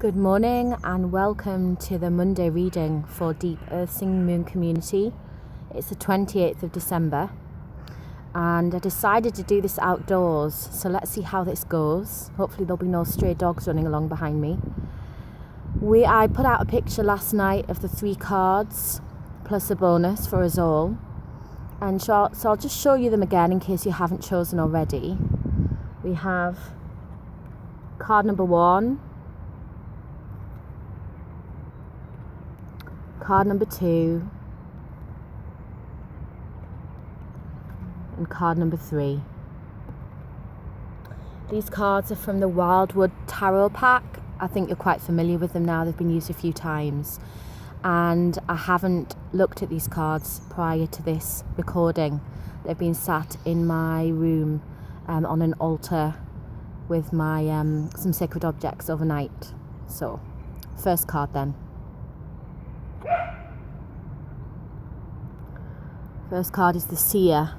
Good morning and welcome to the Monday reading for Deep Earth Singing Moon Community. It's the 28th of December and I decided to do this outdoors, so let's see how this goes. Hopefully there'll be no stray dogs running along behind me. I put out a picture last night of the 3 cards plus a bonus for us all, and so I'll just show you them again in case you haven't chosen already. We have card number 1, card number 2, and card number 3. These cards are from the Wildwood Tarot pack. I think you're quite familiar with them now. They've been used a few times. And I haven't looked at these cards prior to this recording. They've been sat in my room on an altar with my some sacred objects overnight. So, first card then. First card is the Seer.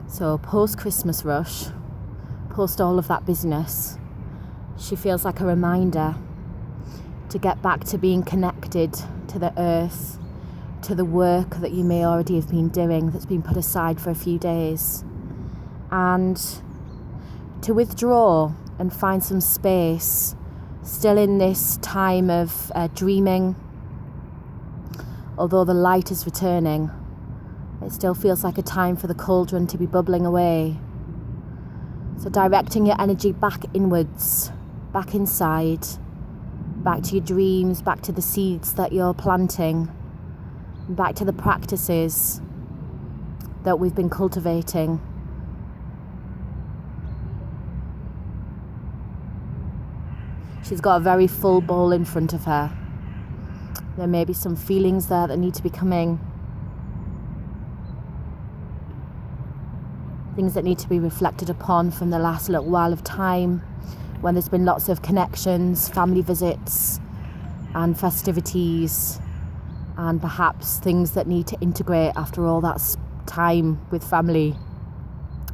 So post-Christmas rush, post all of that business, she feels like a reminder to get back to being connected to the earth, to the work that you may already have been doing that's been put aside for a few days, and to withdraw and find some space, still in this time of dreaming. Although the light is returning, it still feels like a time for the cauldron to be bubbling away. So directing your energy back inwards, back inside, back to your dreams, back to the seeds that you're planting, back to the practices that we've been cultivating. She's got a very full bowl in front of her. There may be some feelings there that need to be coming. Things that need to be reflected upon from the last little while of time, when there's been lots of connections, family visits and festivities, and perhaps things that need to integrate after all that time with family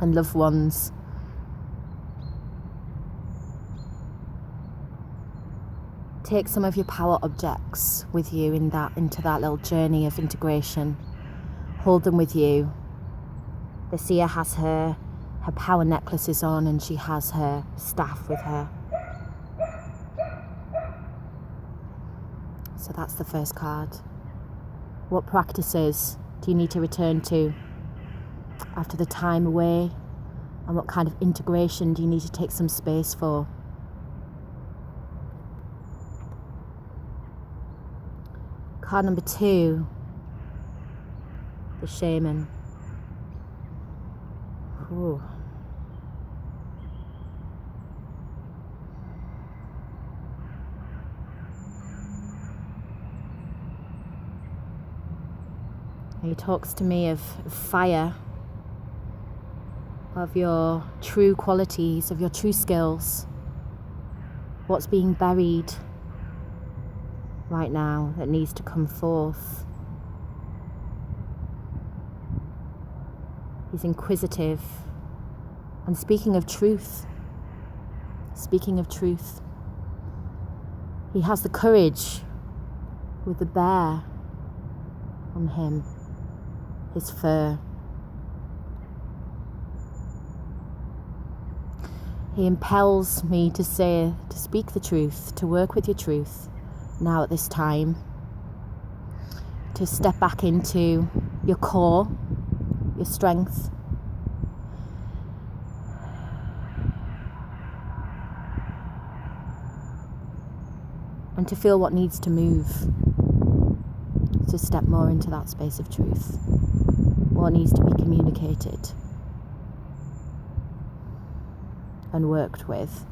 and loved ones. Take some of your power objects with you into that little journey of integration. Hold them with you. The Seer has her power necklaces on, and she has her staff with her. So that's the first card. What practices do you need to return to after the time away? And what kind of integration do you need to take some space for? Card number 2, the Shaman. Ooh. He talks to me of fire, of your true qualities, of your true skills, what's being buried right now that needs to come forth. He's inquisitive. And speaking of truth, he has the courage with the bear on him, his fur. He impels me to speak the truth, to work with your truth now at this time, to step back into your core, your strength, and to feel what needs to move, to step more into that space of truth, what needs to be communicated and worked with.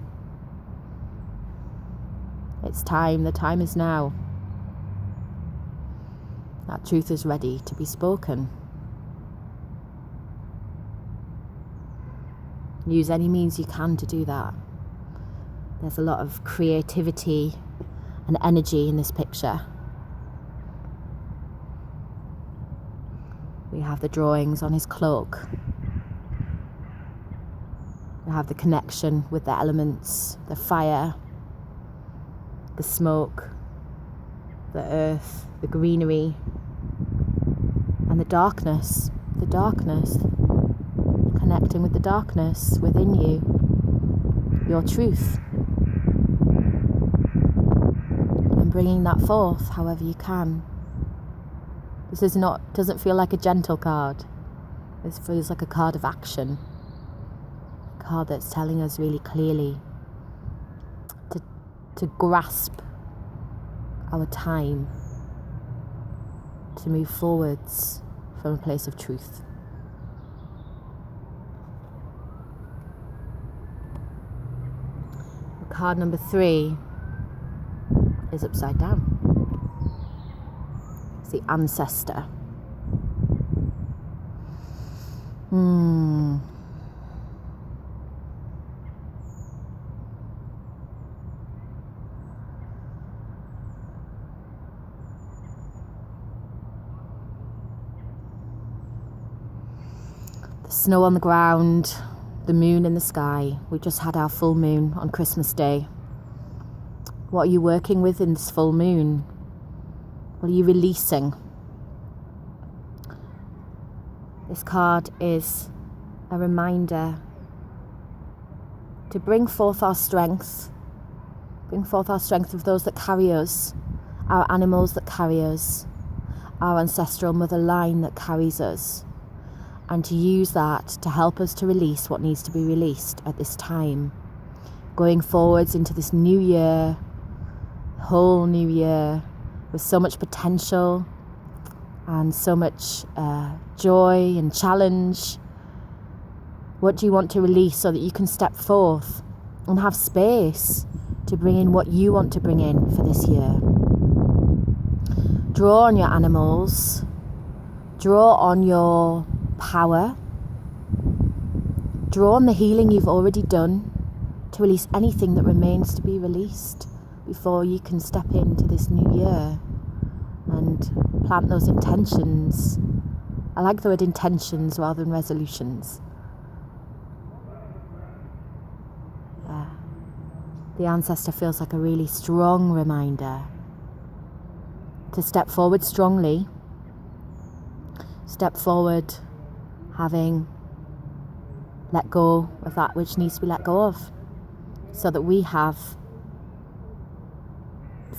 It's time, the time is now. That truth is ready to be spoken. Use any means you can to do that. There's a lot of creativity and energy in this picture. We have the drawings on his cloak. We have the connection with the elements, the fire, the smoke, the earth, the greenery, and the darkness, connecting with the darkness within you, your truth, and bringing that forth however you can. This doesn't feel like a gentle card. This feels like a card of action, a card that's telling us really clearly to grasp our time, to move forwards from a place of truth. Card number 3 is upside down. It's the ancestor. Snow on the ground, the moon in the sky. We just had our full moon on Christmas Day. What are you working with in this full moon? What are you releasing? This card is a reminder to bring forth our strength of those that carry us, our animals that carry us, our ancestral mother line that carries us, and to use that to help us to release what needs to be released at this time. Going forwards into this new year, whole new year, with so much potential and so much joy and challenge. What do you want to release so that you can step forth and have space to bring in what you want to bring in for this year? Draw on your animals, draw on your power, draw on the healing you've already done to release anything that remains to be released before you can step into this new year and plant those intentions. I like the word intentions rather than resolutions. The ancestor feels like a really strong reminder to step forward strongly, step forward having let go of that which needs to be let go of, so that we have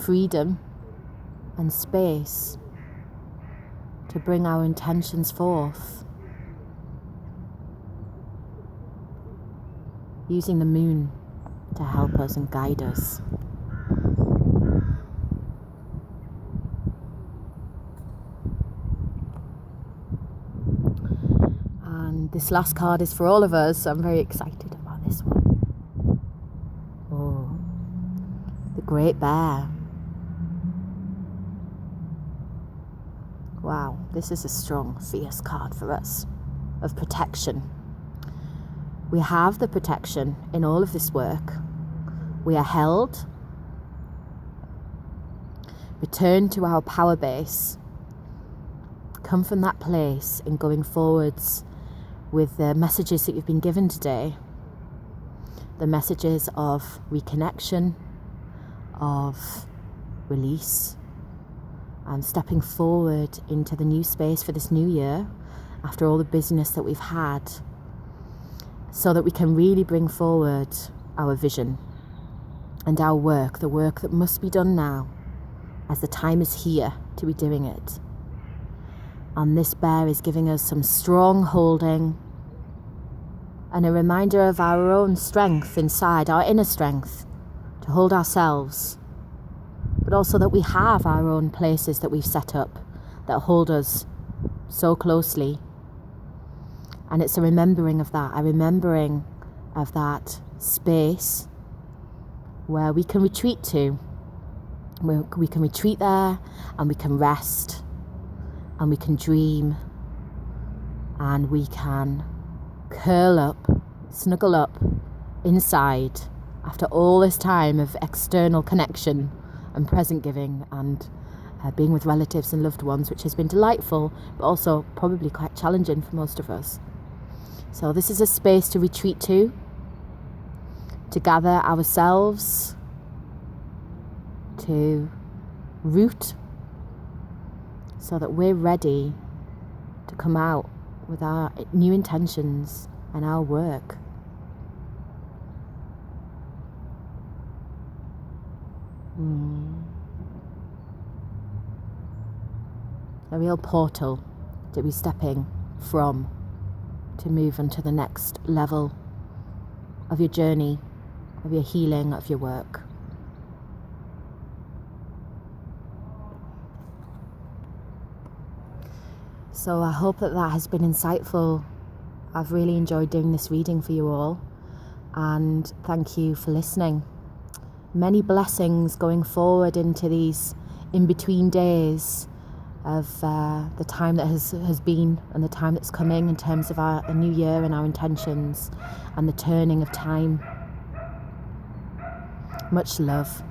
freedom and space to bring our intentions forth, using the moon to help us and guide us. This last card is for all of us. I'm very excited about this one. Oh, the Great Bear. Wow, this is a strong, fierce card for us of protection. We have the protection in all of this work. We are held. Return to our power base. Come from that place in going forwards with the messages that you've been given today, the messages of reconnection, of release, and stepping forward into the new space for this new year after all the busyness that we've had, so that we can really bring forward our vision and our work, the work that must be done now, as the time is here to be doing it. And this bear is giving us some strong holding and a reminder of our own strength inside, our inner strength, to hold ourselves, but also that we have our own places that we've set up that hold us so closely. And it's a remembering of that, a remembering of that space where we can retreat to. We can retreat there, and we can rest, and we can dream, and we can curl up, snuggle up inside after all this time of external connection and present giving and being with relatives and loved ones, which has been delightful, but also probably quite challenging for most of us. So this is a space to retreat to gather ourselves, to root, so that we're ready to come out with our new intentions and our work. A real portal to be stepping from to move on to the next level of your journey, of your healing, of your work. So I hope that has been insightful. I've really enjoyed doing this reading for you all, and thank you for listening. Many blessings going forward into these in-between days of the time that has been and the time that's coming, in terms of a new year and our intentions and the turning of time. Much love.